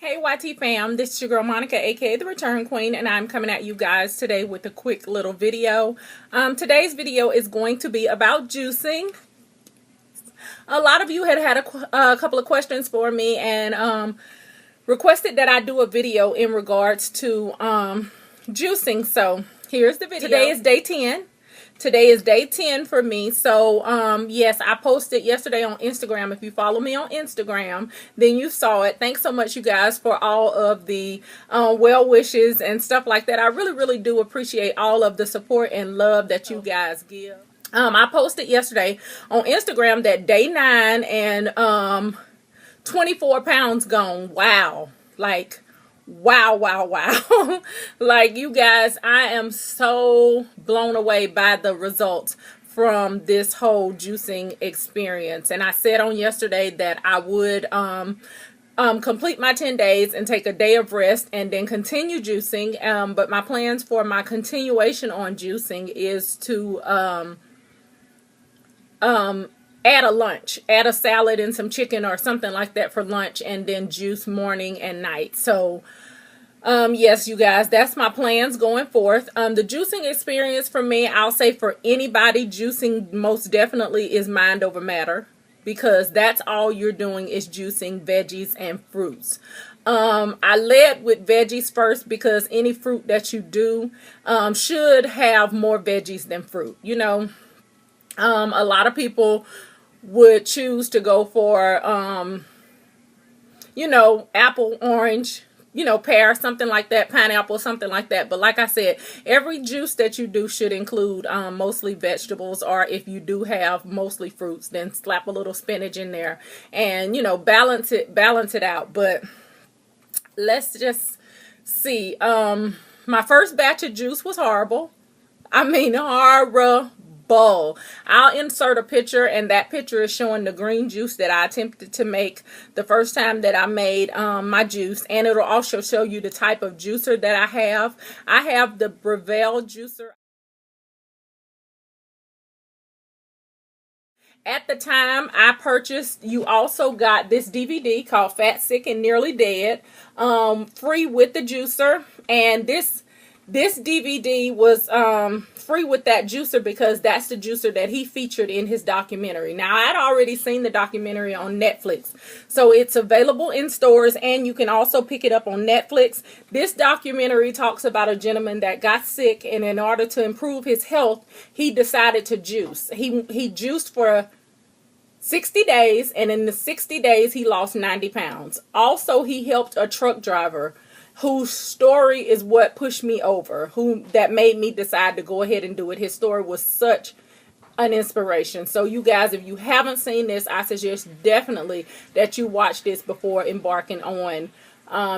Hey YT fam, this is your girl Monica, aka the Return Queen, and I'm coming at you guys today with a quick little video. Today's video is going to be about juicing. A lot of you had a couple of questions for me and requested that I do a video in regards to juicing. So here's the video. Today is day 10. Today is day 10 for me. So, yes, I posted yesterday on Instagram. If you follow me on Instagram, then you saw it. Thanks so much, you guys, for all of the well wishes and stuff like that. I really, really do appreciate all of the support and love that you guys give. I posted yesterday on Instagram that day 9 and 24 pounds gone. Wow. Like, wow. Like, you guys, I am so blown away by the results from this whole juicing experience. And I said on yesterday that I would complete my 10 days and take a day of rest and then continue juicing. But my plans for my continuation on juicing is to add a lunch, add a salad and some chicken or something like that for lunch, and then juice morning and night. So, yes, you guys, that's my plans going forth. The juicing experience for me, I'll say for anybody, juicing most definitely is mind over matter, because that's all you're doing is juicing veggies and fruits. I led with veggies first because any fruit that you do should have more veggies than fruit. You know, a lot of people would choose to go for, you know, apple, orange, you know, pear, something like that, pineapple, something like that. But like I said, every juice that you do should include mostly vegetables, or if you do have mostly fruits, then slap a little spinach in there and, you know, balance it out. But let's just see. My first batch of juice was horrible. I mean, horrible. I'll insert a picture, and that picture is showing the green juice that I attempted to make the first time that I made my juice, and it'll also show you the type of juicer that I have. I have the Breville juicer. At the time I purchased, you also got this DVD called Fat, Sick, and Nearly Dead, free with the juicer, and this DVD was free with that juicer because that's the juicer that he featured in his documentary. Now, I'd already seen the documentary on Netflix, so it's available in stores, and you can also pick it up on Netflix. This documentary talks about a gentleman that got sick, and in order to improve his health, he decided to juice. He juiced for 60 days, and in the 60 days, he lost 90 pounds. Also, he helped a truck driver whose story is what pushed me over, that made me decide to go ahead and do it. His story was such an inspiration. So you guys, if you haven't seen this, I suggest definitely that you watch this before embarking on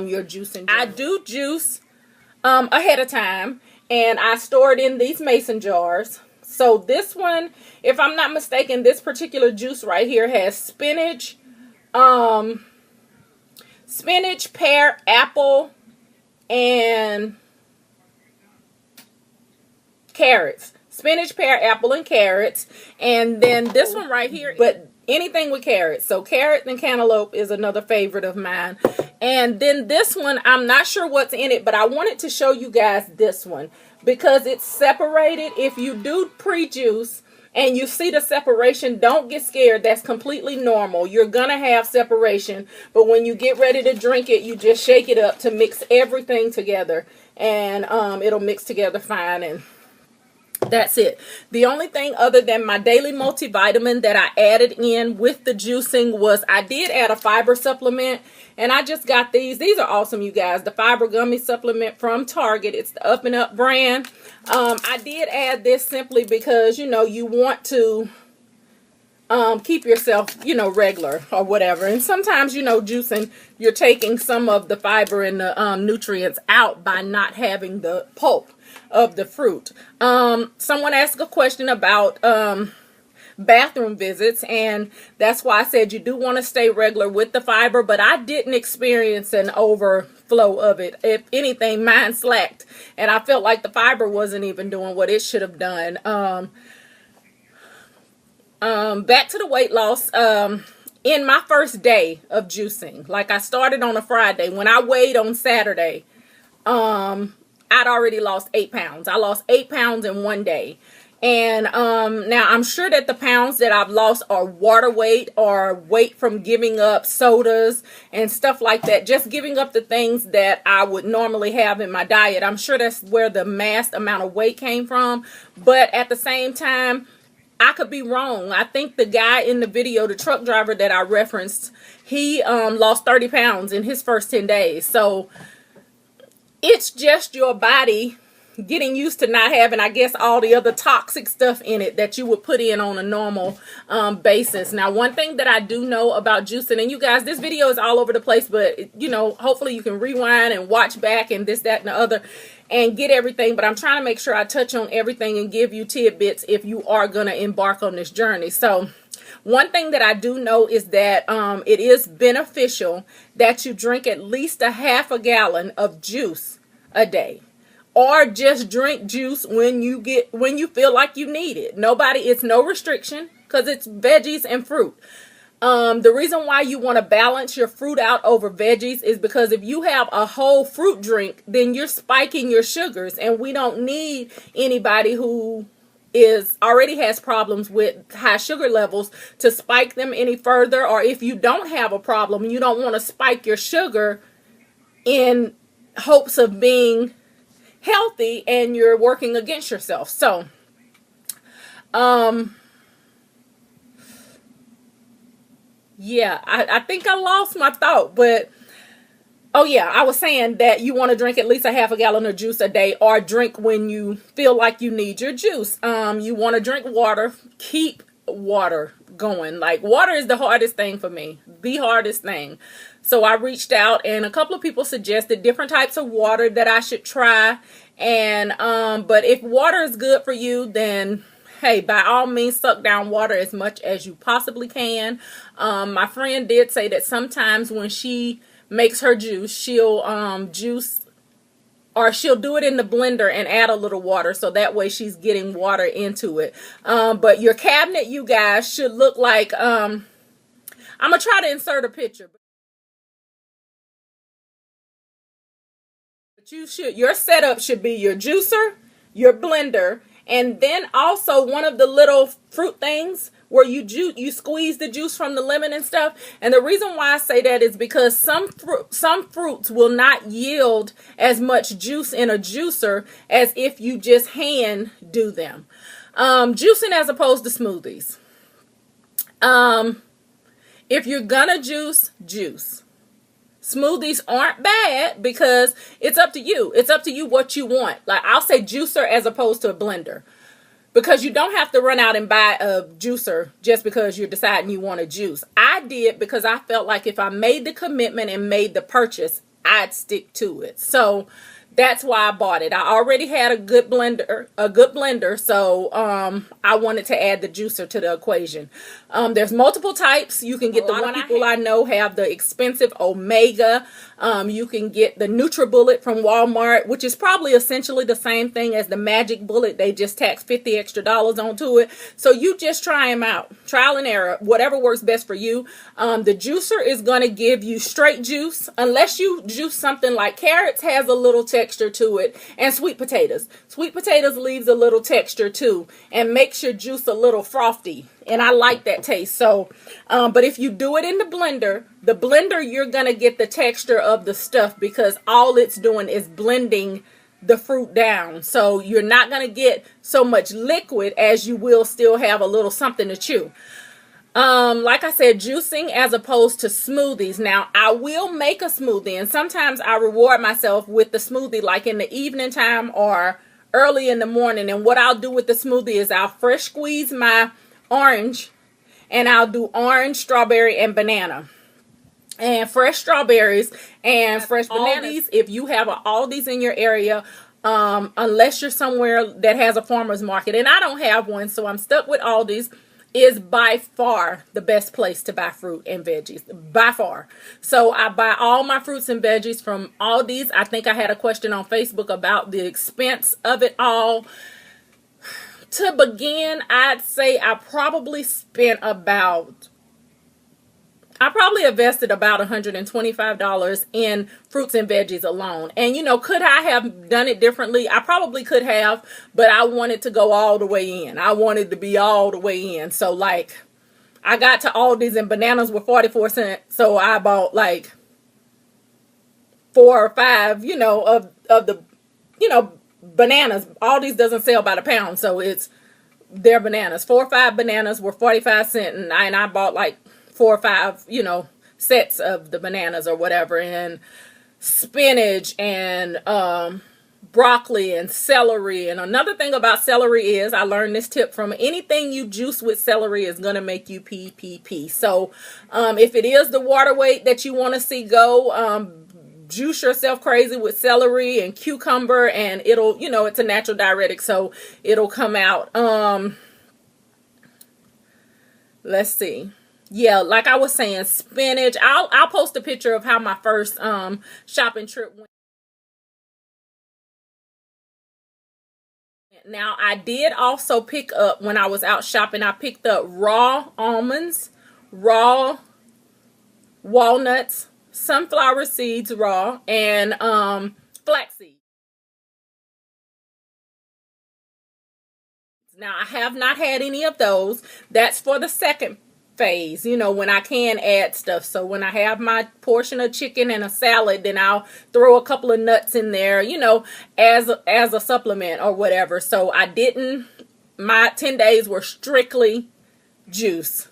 your juicing journey. I do juice ahead of time, and I store it in these mason jars. So this one, if I'm not mistaken, this particular juice right here has spinach, pear, apple, and carrots. Spinach, pear, apple, and carrots. And then this one right here, but anything with carrots. So carrot and cantaloupe is another favorite of mine. And then this one, I'm not sure what's in it, but I wanted to show you guys this one because it's separated. If you do pre-juice and you see the separation, don't get scared. That's completely normal. You're going to have separation. But when you get ready to drink it, you just shake it up to mix everything together. And it'll mix together fine. And that's it. The only thing other than my daily multivitamin that I added in with the juicing was I did add a fiber supplement. And I just got these. These are awesome, you guys. The fiber gummy supplement from Target. It's the Up and Up brand. I did add this simply because, you know, you want to keep yourself, you know, regular or whatever. And sometimes, you know, juicing, you're taking some of the fiber and the nutrients out by not having the pulp of the fruit. Someone asked a question about bathroom visits, and that's why I said you do want to stay regular with the fiber, but I didn't experience an overflow of it. If anything, mine slacked, and I felt like the fiber wasn't even doing what it should have done. Back to the weight loss. in my first day of juicing, like I started on a Friday, when I weighed on Saturday, I'd already lost 8 pounds. I lost 8 pounds in one day. And now I'm sure that the pounds that I've lost are water weight or weight from giving up sodas and stuff like that. Just giving up the things that I would normally have in my diet. I'm sure that's where the mass amount of weight came from. But at the same time, I could be wrong. I think the guy in the video, the truck driver that I referenced, he lost 30 pounds in his first 10 days. So it's just your body getting used to not having, I guess, all the other toxic stuff in it that you would put in on a normal basis. Now, one thing that I do know about juicing, and you guys, this video is all over the place, but, you know, hopefully you can rewind and watch back and this, that, and the other and get everything. But I'm trying to make sure I touch on everything and give you tidbits if you are going to embark on this journey. So one thing that I do know is that it is beneficial that you drink at least a half a gallon of juice a day. Or just drink juice when you feel like you need it. It's no restriction because it's veggies and fruit. The reason why you want to balance your fruit out over veggies is because if you have a whole fruit drink, then you're spiking your sugars, and we don't need anybody who already has problems with high sugar levels to spike them any further. Or if you don't have a problem, you don't want to spike your sugar in hopes of being healthy and you're working against yourself. So yeah, I think I lost my thought, but oh yeah, I was saying that you want to drink at least a half a gallon of juice a day, or drink when you feel like you need your juice. You want to drink water. Keep water going. Like, water is the hardest thing for me, the hardest thing. So I reached out, and a couple of people suggested different types of water that I should try. And but if water is good for you, then hey, by all means, suck down water as much as you possibly can. My friend did say that sometimes when she makes her juice, she'll she'll do it in the blender and add a little water, so that way she's getting water into it. But your cabinet, you guys, should look like I'm gonna try to insert a picture. But your setup should be your juicer, your blender, and then also one of the little fruit things where you squeeze the juice from the lemon and stuff. And the reason why I say that is because some fruits will not yield as much juice in a juicer as if you just hand do them. Juicing as opposed to smoothies. If you're gonna juice. Smoothies aren't bad because it's up to you. It's up to you what you want. Like, I'll say juicer as opposed to a blender, because you don't have to run out and buy a juicer just because you're deciding you want to juice. I did because I felt like if I made the commitment and made the purchase, I'd stick to it. So that's why I bought it. I already had a good blender, so I wanted to add the juicer to the equation. There's multiple types. You can get the one people I know have the expensive Omega. You can get the NutriBullet from Walmart, which is probably essentially the same thing as the Magic Bullet. They just tax $50 extra onto it. So you just try them out. Trial and error. Whatever works best for you. The juicer is going to give you straight juice. Unless you juice something like carrots, has a little texture to it. And sweet potatoes. Sweet potatoes leaves a little texture too. And makes your juice a little frothy. And I like that taste. So, but if you do it in the blender, you're going to get the texture of the stuff because all it's doing is blending the fruit down. So you're not going to get so much liquid as you will still have a little something to chew. Like I said, juicing as opposed to smoothies. Now, I will make a smoothie, and sometimes I reward myself with the smoothie like in the evening time or early in the morning. And what I'll do with the smoothie is I'll fresh squeeze my orange, and I'll do orange, strawberry, and banana. And fresh strawberries and fresh bananas. If you have all these in your area, unless you're somewhere that has a farmer's market, and I don't have one, so I'm stuck with Aldi's, is by far the best place to buy fruit and veggies, by far. So I buy all my fruits and veggies from Aldi's. I think I had a question on Facebook about the expense of it all. To begin, I'd say I probably spent about I probably invested about $125 in fruits and veggies alone. And, you know, could I have done it differently? I probably could have, but I wanted to go all the way in. I wanted to be all the way in. So, like, I got to Aldi's and bananas were 44 cents. So I bought, like, 4 or 5, you know, of the, you know, bananas. Aldi's doesn't sell by the pound, so it's their bananas. 4 or 5 bananas were 45 cents, and I bought, like, 4 or 5, you know, sets of the bananas or whatever, and spinach and broccoli and celery. And another thing about celery is, I learned this tip from, anything you juice with celery is going to make you pee. So if it is the water weight that you want to see go, juice yourself crazy with celery and cucumber, and it'll, you know, it's a natural diuretic, so it'll come out. Let's see. Yeah, like I was saying, spinach. I'll post a picture of how my first shopping trip went. Now, I did also pick up, when I was out shopping, I picked up raw almonds, raw walnuts, sunflower seeds raw, and flaxseed. Now, I have not had any of those. That's for the second phase, you know, when I can add stuff. So when I have my portion of chicken and a salad, then I'll throw a couple of nuts in there, you know, as a supplement or whatever. So I didn't, my 10 days were strictly juice.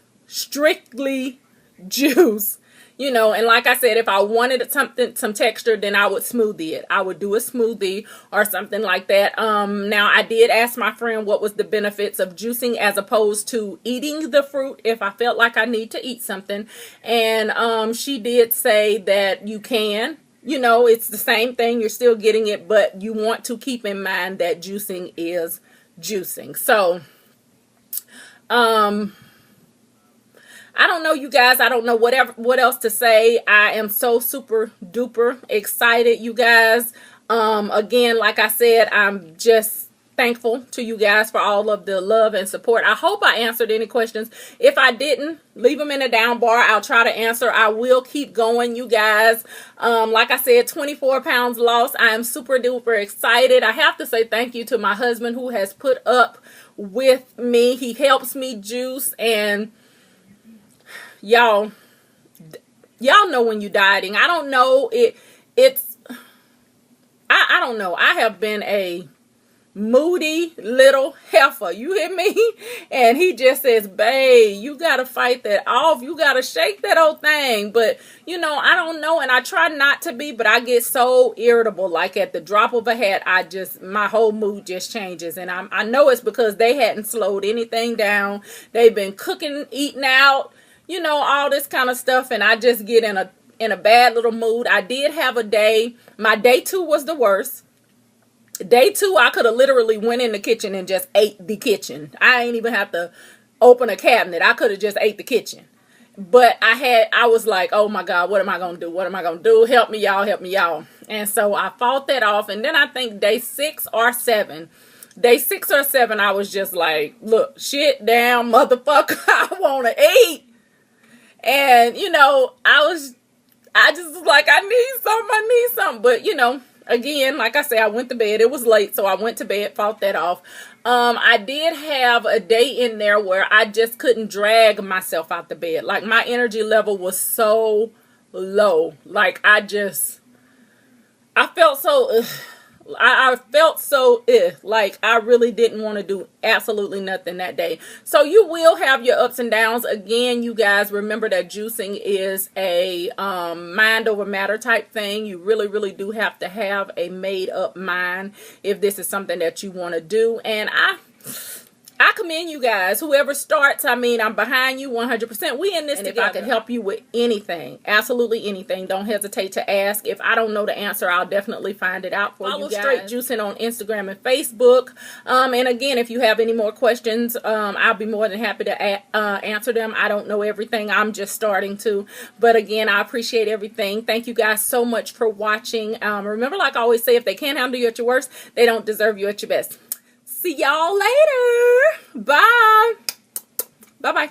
You know, and like I said, if I wanted something, some texture, then I would smoothie it. I would do a smoothie or something like that. Now, I did ask my friend what was the benefits of juicing as opposed to eating the fruit if I felt like I need to eat something. And she did say that you can. You know, it's the same thing. You're still getting it, but you want to keep in mind that juicing is juicing. So, I don't know, you guys. I don't know what else to say. I am so super duper excited, you guys. Again, like I said, I'm just thankful to you guys for all of the love and support. I hope I answered any questions. If I didn't, leave them in the down bar. I'll try to answer. I will keep going, you guys. Like I said, 24 pounds lost. I am super duper excited. I have to say thank you to my husband who has put up with me. He helps me juice, and y'all know when you're dieting. I don't know. I don't know. I have been a moody little heifer. You hear me? And he just says, babe, you got to fight that off. You got to shake that old thing. But, you know, I don't know. And I try not to be, but I get so irritable. Like at the drop of a hat, my whole mood just changes. And I know it's because they hadn't slowed anything down. They've been cooking, eating out, you know, all this kind of stuff, and I just get in a bad little mood. I did have a day. My day 2 was the worst. Day 2, I could have literally went in the kitchen and just ate the kitchen. I ain't even have to open a cabinet. I could have just ate the kitchen. But I was like, oh my God, what am I going to do? What am I going to do? Help me, y'all. Help me, y'all. And so I fought that off. And then I think day 6 or 7, I was just like, look, shit down, motherfucker. I want to eat. And, you know, I just was like, I need something. But, you know, again, like I said, I went to bed. It was late, so I went to bed, fought that off. I did have a day in there where I just couldn't drag myself out the bed. Like, my energy level was so low. Like, I felt so... I felt so like I really didn't want to do absolutely nothing that day. So you will have your ups and downs. Again, you guys, remember that juicing is a mind over matter type thing. You really, really do have to have a made up mind if this is something that you want to do. And I commend you guys. Whoever starts, I mean, I'm behind you 100%. We in this together. If I can help you with anything, absolutely anything, don't hesitate to ask. If I don't know the answer, I'll definitely find it out for you guys. Follow Straight Juicing on Instagram and Facebook. And again, if you have any more questions, I'll be more than happy to answer them. I don't know everything. I'm just starting to. But again, I appreciate everything. Thank you guys so much for watching. Remember, like I always say, if they can't handle you at your worst, they don't deserve you at your best. See y'all later. Bye. Bye-bye.